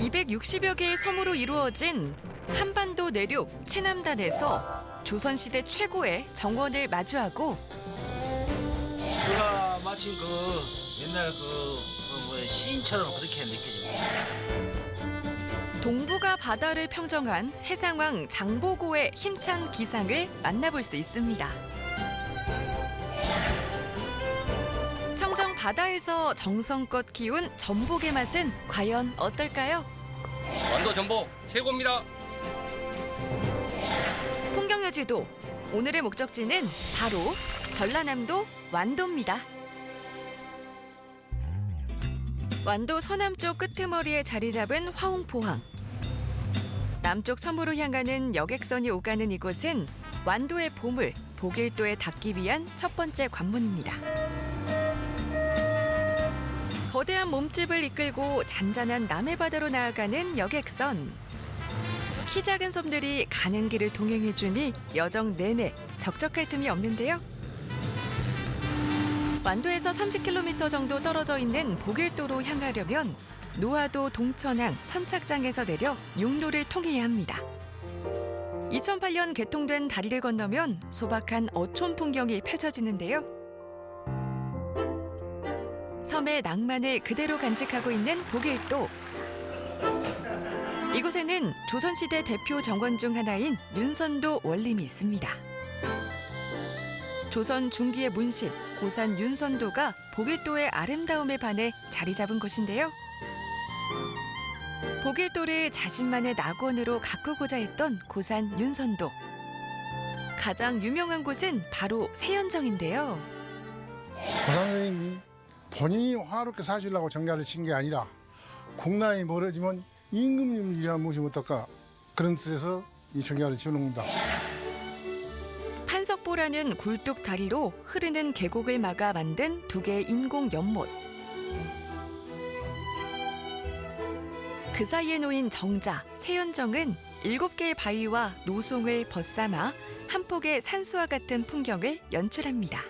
260여 개의 섬으로 이루어진 한반도 내륙 최남단에서 조선시대 최고의 정원을 마주하고 제가 마침 옛날 시인처럼 그렇게 느껴집니다. 동북아 바다를 평정한 해상왕 장보고의 힘찬 기상을 만나볼 수 있습니다. 청정 바다에서 정성껏 키운 전복의 맛은 과연 어떨까요? 완도 전복 최고입니다. 풍경여지도 오늘의 목적지는 바로 전라남도 완도입니다. 완도 서남쪽 끄트머리에 자리 잡은 화홍포항. 남쪽 섬으로 향하는 여객선이 오가는 이곳은 완도의 보물, 보길도에 닿기 위한 첫 번째 관문입니다. 거대한 몸집을 이끌고 잔잔한 남해바다로 나아가는 여객선. 키 작은 섬들이 가는 길을 동행해주니 여정 내내 적적할 틈이 없는데요. 완도에서 30km 정도 떨어져 있는 보길도로 향하려면 노하도 동천항 선착장에서 내려 육로를 통해야 합니다. 2008년 개통된 다리를 건너면 소박한 어촌 풍경이 펼쳐지는데요. 섬의 낭만을 그대로 간직하고 있는 보길도. 이곳에는 조선시대 대표 정원 중 하나인 윤선도 원림이 있습니다. 조선 중기의 문신, 고산 윤선도가 보길도의 아름다움에 반해 자리 잡은 곳인데요. 보길도를 자신만의 낙원으로 가꾸고자 했던 고산 윤선도. 가장 유명한 곳은 바로 세연정인데요. 고산 선생님이 본인이 화롭게 사시려고 정자를 친 게 아니라 국난이 멀어지면 임금님이라 모시면 어떨까, 그런 뜻에서 이 정자를 지어놓은 겁니다. 판석보라는 굴뚝 다리로 흐르는 계곡을 막아 만든 두 개의 인공 연못. 그 사이에 놓인 정자, 세연정은 7개의 바위와 노송을 벗삼아 한 폭의 산수와 같은 풍경을 연출합니다.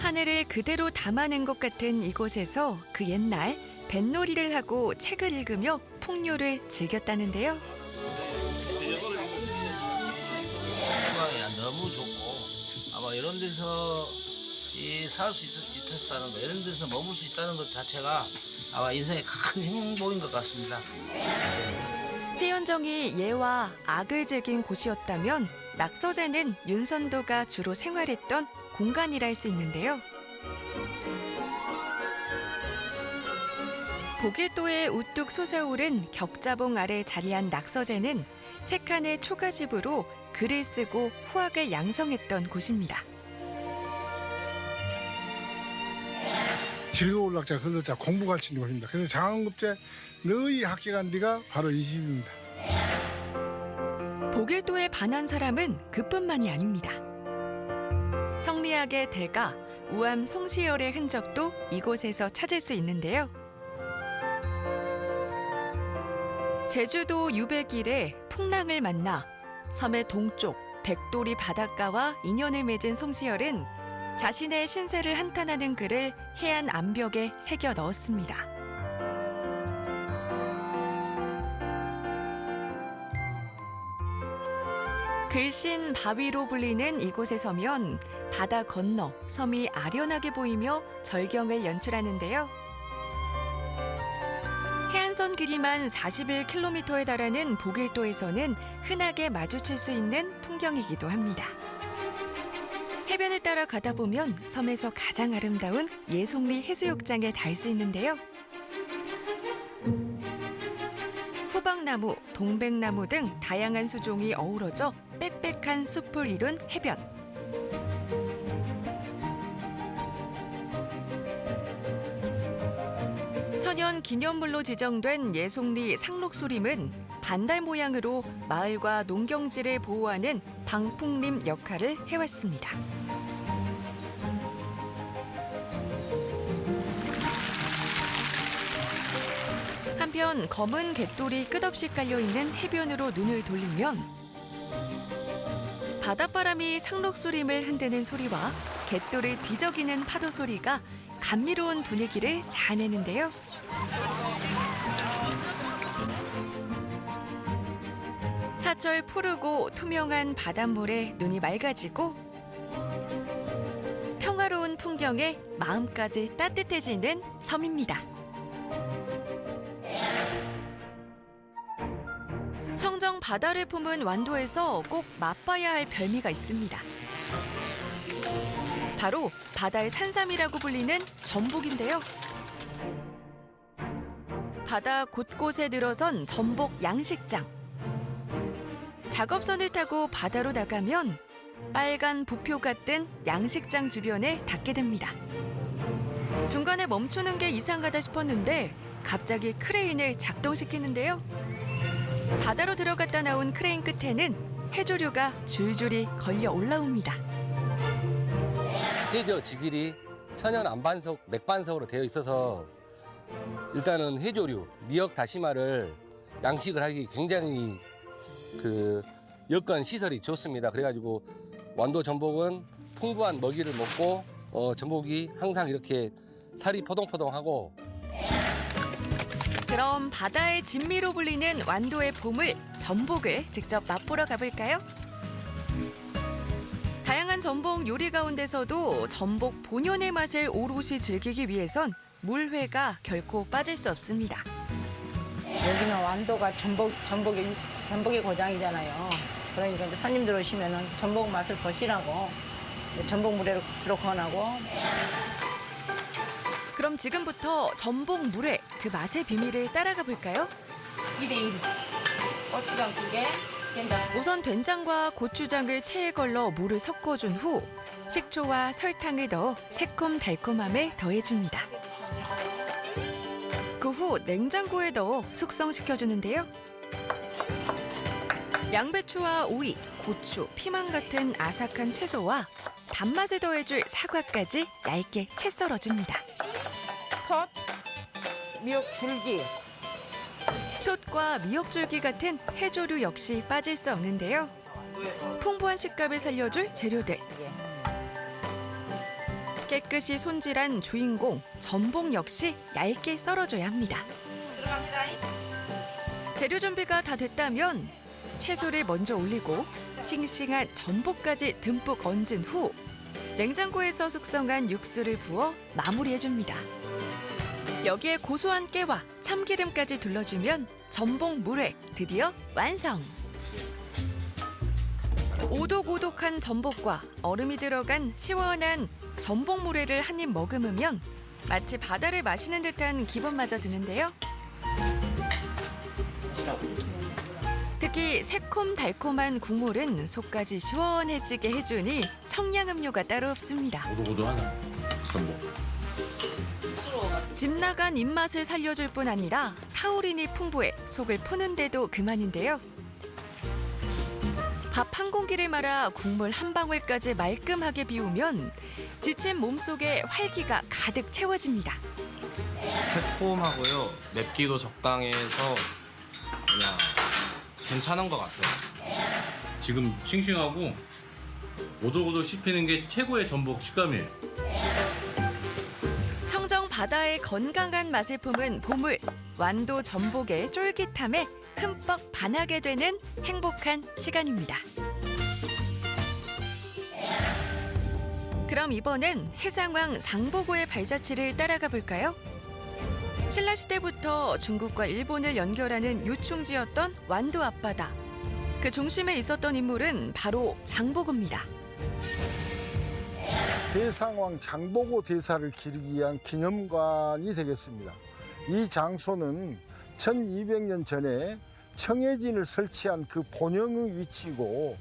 하늘을 그대로 담아낸 것 같은 이곳에서 그 옛날 뱃놀이를 하고 책을 읽으며 풍요를 즐겼다는데요. 풍광이 너무 좋고 아마 이런 데서 살 수 있었다는 거, 이런 데서 머물 수 있다는 것 자체가 아마 인생의 큰 행복인 것 같습니다. 세연정이 예와 악을 즐긴 곳이었다면 낙서제는 윤선도가 주로 생활했던 공간이라 할 수 있는데요. 보길도에 우뚝 솟아오른 격자봉 아래 자리한 낙서제는 세 칸의 초가집으로 글을 쓰고 후학을 양성했던 곳입니다. 즐거울 낙자, 글자 공부 가르치는 곳입니다. 그래서 장원급제 너희 합격한 데가 바로 이 집입니다. 보길도에 반한 사람은 그뿐만이 아닙니다. 성리학의 대가, 우암 송시열의 흔적도 이곳에서 찾을 수 있는데요. 제주도 유백일에 풍랑을 만나 섬의 동쪽 백도리 바닷가와 인연을 맺은 송시열은 자신의 신세를 한탄하는 글을 해안 암벽에 새겨 넣었습니다. 글신 바위로 불리는 이곳에 서면 바다 건너 섬이 아련하게 보이며 절경을 연출하는데요. 해안선 길이만 41km에 달하는 보길도에서는 흔하게 마주칠 수 있는 풍경이기도 합니다. 해변을 따라 가다 보면 섬에서 가장 아름다운 예송리 해수욕장에 닿을 수 있는데요. 후박나무, 동백나무 등 다양한 수종이 어우러져 빽빽한 숲을 이룬 해변. 천연 기념물로 지정된 예송리 상록수림은 반달 모양으로 마을과 농경지를 보호하는 방풍림 역할을 해왔습니다. 한편 검은 갯돌이 끝없이 깔려있는 해변으로 눈을 돌리면 바닷바람이 상록수림을 흔드는 소리와 갯돌을 뒤적이는 파도 소리가 감미로운 분위기를 자아내는데요. 사철 푸르고 투명한 바닷물에 눈이 맑아지고 평화로운 풍경에 마음까지 따뜻해지는 섬입니다. 청정 바다를 품은 완도에서 꼭 맛봐야 할 별미가 있습니다. 바로 바다의 산삼이라고 불리는 전복인데요. 바다 곳곳에 늘어선 전복 양식장. 작업선을 타고 바다로 나가면 빨간 부표 같은 양식장 주변에 닿게 됩니다. 중간에 멈추는 게 이상하다 싶었는데 갑자기 크레인을 작동시키는데요. 바다로 들어갔다 나온 크레인 끝에는 해조류가 줄줄이 걸려 올라옵니다. 해저 지질이 천연 안반석, 맥반석으로 되어 있어서 일단은 해조류, 미역, 다시마를 양식을 하기 굉장히 여건 시설이 좋습니다. 그래가지고 완도 전복은 풍부한 먹이를 먹고 전복이 항상 이렇게 살이 포동포동하고. 그럼 바다의 진미로 불리는 완도의 보물 전복을 직접 맛보러 가볼까요? 다양한 전복 요리 가운데서도 전복 본연의 맛을 오롯이 즐기기 위해선 물회가 결코 빠질 수 없습니다. 여기는 완도가 전복의 고장이잖아요. 그러니까 이제 손님들 오시면은 전복 맛을 보시라고 전복 물회로 국수로 권하고. 그럼 지금부터 전복 물회 그 맛의 비밀을 따라가 볼까요? 2대1 고추장 2개, 된장. 우선 된장과 고추장을 체에 걸러 물을 섞어준 후 식초와 설탕을 넣어 새콤달콤함을 더해줍니다. 그 후 냉장고에 넣어 숙성시켜주는데요. 양배추와 오이, 고추, 피망 같은 아삭한 채소와 단맛을 더해줄 사과까지 얇게 채 썰어줍니다. 톳, 미역 줄기. 톳과 미역줄기 같은 해조류 역시 빠질 수 없는데요. 풍부한 식감을 살려줄 재료들. 깨끗이 손질한 주인공 전복 역시 얇게 썰어줘야 합니다. 재료 준비가 다 됐다면 채소를 먼저 올리고 싱싱한 전복까지 듬뿍 얹은 후 냉장고에서 숙성한 육수를 부어 마무리해줍니다. 여기에 고소한 깨와 참기름까지 둘러주면 전복 물회 드디어 완성! 오독오독한 전복과 얼음이 들어간 시원한 전복 물회를 한 입 머금으면 마치 바다를 마시는 듯한 기분마저 드는데요. 특히 새콤달콤한 국물은 속까지 시원해지게 해주니 청량음료가 따로 없습니다. 오도오도하나 전복. 집 나간 입맛을 살려줄 뿐 아니라 타우린이 풍부해 속을 푸는데도 그만인데요. 밥 한 공기를 말아 국물 한 방울까지 말끔하게 비우면 지친 몸속에 활기가 가득 채워집니다. 새콤하고요. 맵기도 적당해서 그냥 괜찮은 것 같아요. 지금 싱싱하고 오독오독 씹히는 게 최고의 전복 식감이에요. 청정 바다의 건강한 맛을 품은 보물 완도 전복의 쫄깃함에 흠뻑 반하게 되는 행복한 시간입니다. 그럼 이번엔 해상왕 장보고의 발자취를 따라가 볼까요? 신라시대부터 중국과 일본을 연결하는 요충지였던 완도 앞바다. 그 중심에 있었던 인물은 바로 장보고입니다. 해상왕 장보고 대사를 기리기 위한 기념관이 되겠습니다. 이 장소는 1200년 전에 청해진을 설치한 그 본영의 위치고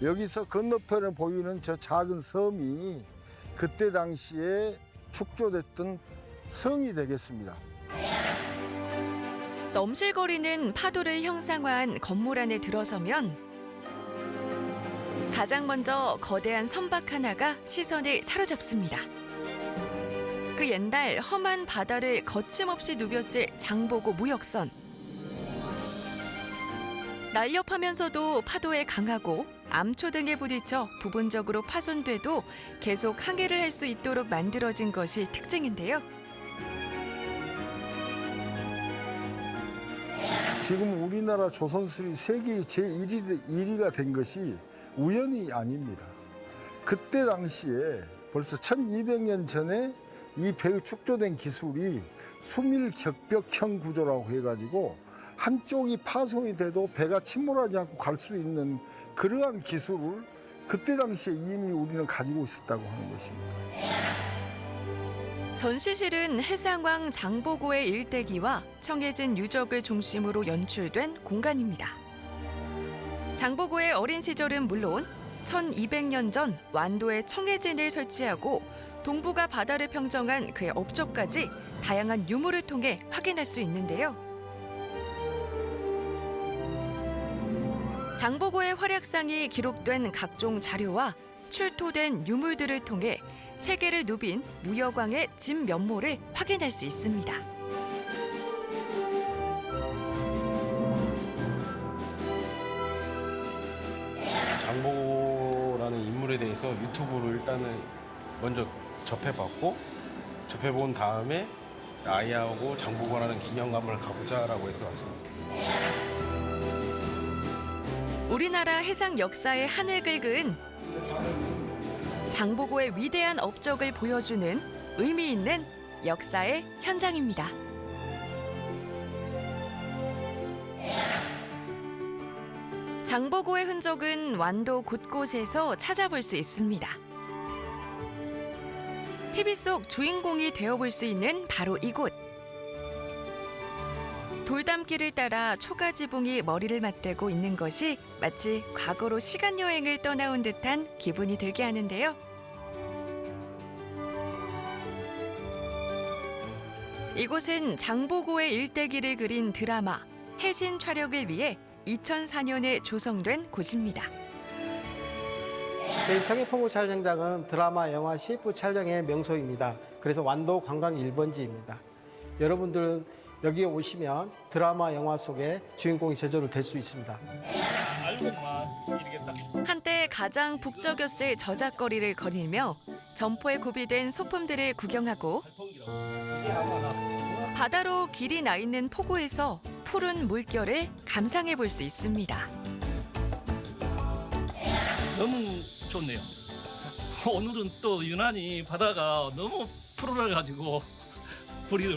여기서 건너편에 보이는 저 작은 섬이 그때 당시에 축조됐던 성이 되겠습니다. 넘실거리는 파도를 형상화한 건물 안에 들어서면 가장 먼저 거대한 선박 하나가 시선을 사로잡습니다. 그 옛날 험한 바다를 거침없이 누볐을 장보고 무역선. 날렵하면서도 파도에 강하고 암초 등에 부딪혀 부분적으로 파손돼도 계속 항해를 할 수 있도록 만들어진 것이 특징인데요. 지금 우리나라 조선술이 세계 제1위가 된 것이 우연이 아닙니다. 그때 당시에 벌써 1200년 전에 이 배의 축조된 기술이 수밀격벽형 구조라고 해가지고 한쪽이 파손이 돼도 배가 침몰하지 않고 갈 수 있는 그러한 기술을 그때 당시에 이미 우리는 가지고 있었다고 하는 것입니다. 전시실은 해상왕 장보고의 일대기와 청해진 유적을 중심으로 연출된 공간입니다. 장보고의 어린 시절은 물론 1200년 전 완도에 청해진을 설치하고 동북아 바다를 평정한 그의 업적까지 다양한 유물을 통해 확인할 수 있는데요. 장보고의 활약상이 기록된 각종 자료와 출토된 유물들을 통해 세계를 누빈 무여광의 진면모를 확인할 수 있습니다. 장보고라는 인물에 대해서 유튜브로 일단은 먼저 접해봤고 접해본 다음에 아이하고 장보고라는 기념관을 가보자라고 해서 왔습니다. 우리나라 해상 역사의 한 획을 그은 장보고의 위대한 업적을 보여주는 의미 있는 역사의 현장입니다. 장보고의 흔적은 완도 곳곳에서 찾아볼 수 있습니다. TV 속 주인공이 되어볼 수 있는 바로 이곳. 돌담길을 따라 초가지붕이 머리를 맞대고 있는 것이 마치 과거로 시간여행을 떠나온 듯한 기분이 들게 하는데요. 이곳은 장보고의 일대기를 그린 드라마 해신 촬영을 위해 2004년에 조성된 곳입니다. 저희 청해포구 촬영장은 드라마, 영화, CF 촬영의 명소입니다. 그래서 완도 관광 1번지입니다. 여러분들은 여기에 오시면 드라마, 영화 속의 주인공이 제대로 될 수 있습니다. 한때 가장 북적였을 저작거리를 거닐며 점포에 구비된 소품들을 구경하고 바다로 길이 나 있는 포구에서 푸른 물결을 감상해 볼 수 있습니다. 너무 좋네요. 오늘은 또 유난히 바다가 너무 푸르러가지고 우리를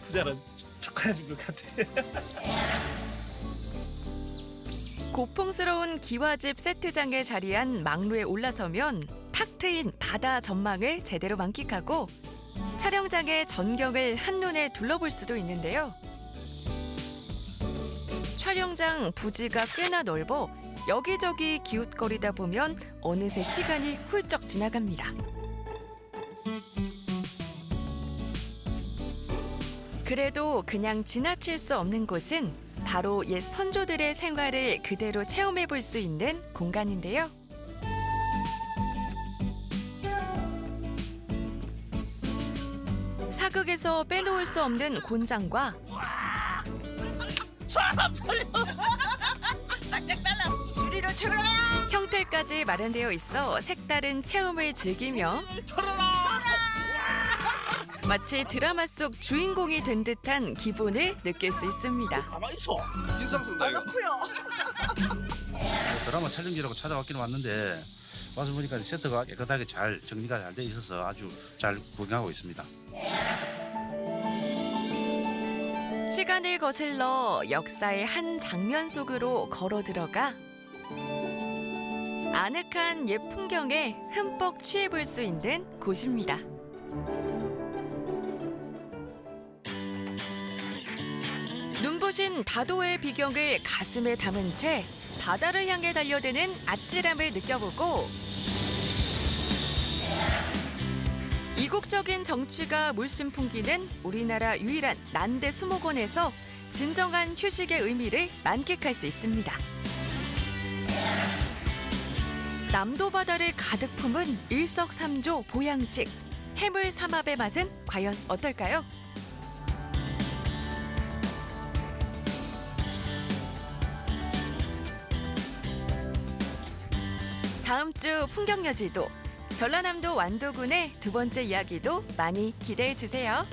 부자를 축하해 준 것 같아요. 고풍스러운 기와집 세트장에 자리한 망루에 올라서면 탁 트인 바다 전망을 제대로 만끽하고 촬영장의 전경을 한눈에 둘러볼 수도 있는데요. 촬영장 부지가 꽤나 넓어 여기저기 기웃거리다 보면 어느새 시간이 훌쩍 지나갑니다. 그래도 그냥 지나칠 수 없는 곳은 바로 옛 선조들의 생활을 그대로 체험해 볼 수 있는 공간인데요. 사극에서 빼놓을 수 없는 곤장과 사람 살려! 형틀까지 마련되어 있어 색다른 체험을 즐기며 마치 드라마 속 주인공이 된 듯한 기분을 느낄 수 있습니다. 가만히 있어. 인상 쏜다 이거. 드라마 촬영지라고 찾아왔기는 왔는데 와서 보니까 세트가 깨끗하게 잘 정리가 잘 돼 있어서 아주 잘 구경하고 있습니다. 시간을 거슬러 역사의 한 장면 속으로 걸어 들어가 아늑한 옛 풍경에 흠뻑 취해볼 수 있는 곳입니다. 눈부신 다도의 비경을 가슴에 담은 채 바다를 향해 달려드는 아찔함을 느껴보고 이국적인 정취가 물씬 풍기는 우리나라 유일한 난대 수목원에서 진정한 휴식의 의미를 만끽할 수 있습니다. 남도 바다를 가득 품은 일석삼조 보양식 해물 삼합의 맛은 과연 어떨까요? 다음 주 풍경여지도 전라남도 완도군의 두 번째 이야기도 많이 기대해 주세요.